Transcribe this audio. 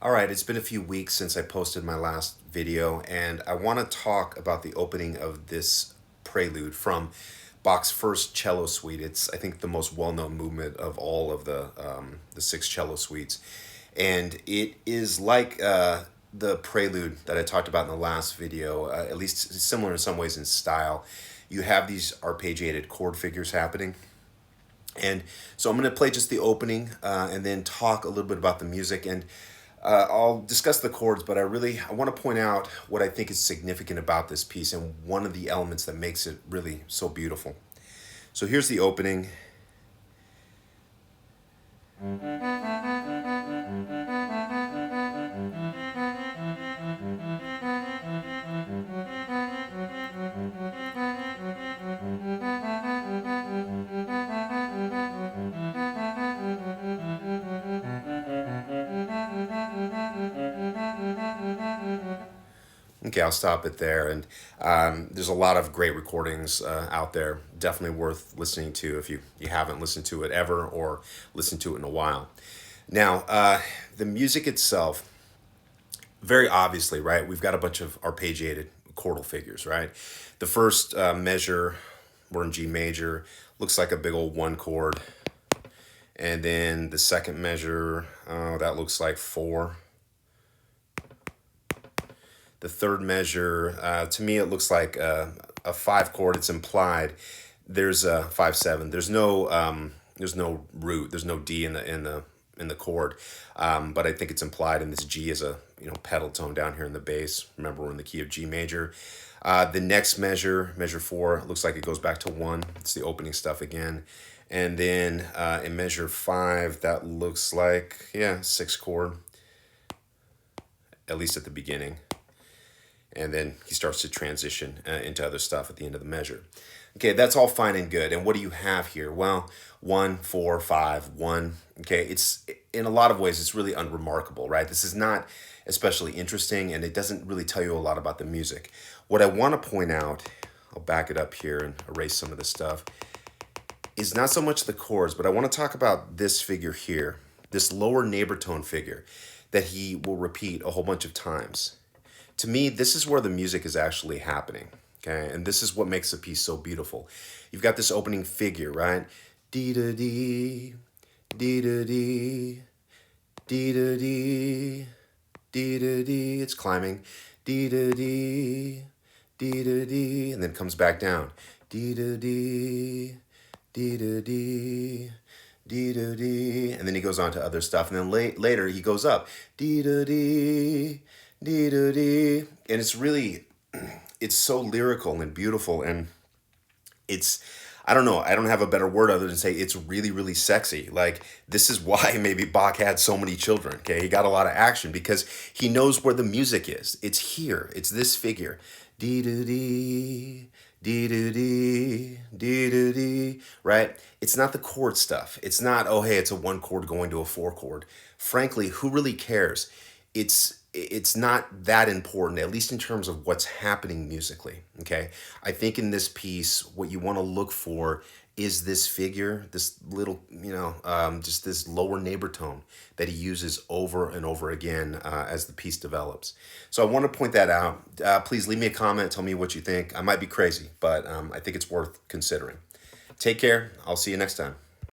All right, it's been a few weeks since I posted my last video, and I want to talk about the opening of this prelude from Bach's first cello suite. It's, I think, the most well-known movement of all of the six cello suites, and it is like the prelude that I talked about in the last video, at least similar in some ways in style. You have these arpeggiated chord figures happening. And so I'm going to play just the opening and then talk a little bit about the music. And I'll discuss the chords, but I want to point out what I think is significant about this piece and one of the elements that makes it really so beautiful. So here's the opening. Okay, I'll stop it there. And there's a lot of great recordings out there. Definitely worth listening to if you haven't listened to it ever or listened to it in a while. Now, the music itself, very obviously, right? We've got a bunch of arpeggiated chordal figures, right? The first measure, we're in G major, looks like a big old one chord. And then the second measure, that looks like four. The third measure, to me, it looks like a five chord. It's implied. There's a 5/7. There's no root. There's no D in the chord, but I think it's implied. And this G is a pedal tone down here in the bass. Remember, we're in the key of G major. The next measure, measure 4, looks like it goes back to 1. It's the opening stuff again. And then in measure 5, that looks like 6 chord, at least at the beginning. And then he starts to transition into other stuff at the end of the measure. Okay, that's all fine and good. And what do you have here? Well, 1, 4, 5, 1. Okay, it's in a lot of ways it's really unremarkable, right? This is not especially interesting, and it doesn't really tell you a lot about the music. What I want to point out, I'll back it up here and erase some of this stuff, is not so much the chords, but I want to talk about this figure here, this lower neighbor tone figure that he will repeat a whole bunch of times. To me, this is where the music is actually happening, okay? And this is what makes the piece so beautiful. You've got this opening figure, right? Dee-da-dee, dee-da-dee, dee-da-dee, dee-da-dee. It's climbing. Dee-da-dee, dee-da-dee, and then comes back down. Dee-da-dee, dee-da-dee, dee-da-dee, and then he goes on to other stuff. And then later he goes up. Dee-da-dee, dee-da-dee. And it's so lyrical and beautiful, and I don't know, I don't have a better word other than say it's really, really sexy. Like, this is why maybe Bach had so many children, okay? He got a lot of action because he knows where the music is. It's here. It's this figure. Dee-da-dee, dee-da-dee, dee-da-dee, right? It's not the chord stuff. It's not, oh, hey, it's a 1 chord going to a 4 chord. Frankly, who really cares? It's not that important, at least in terms of what's happening musically, okay? I think in this piece, what you want to look for is this figure, this little, just this lower neighbor tone that he uses over and over again as the piece develops. So I want to point that out. Please leave me a comment, tell me what you think. I might be crazy, but I think it's worth considering. Take care. I'll see you next time.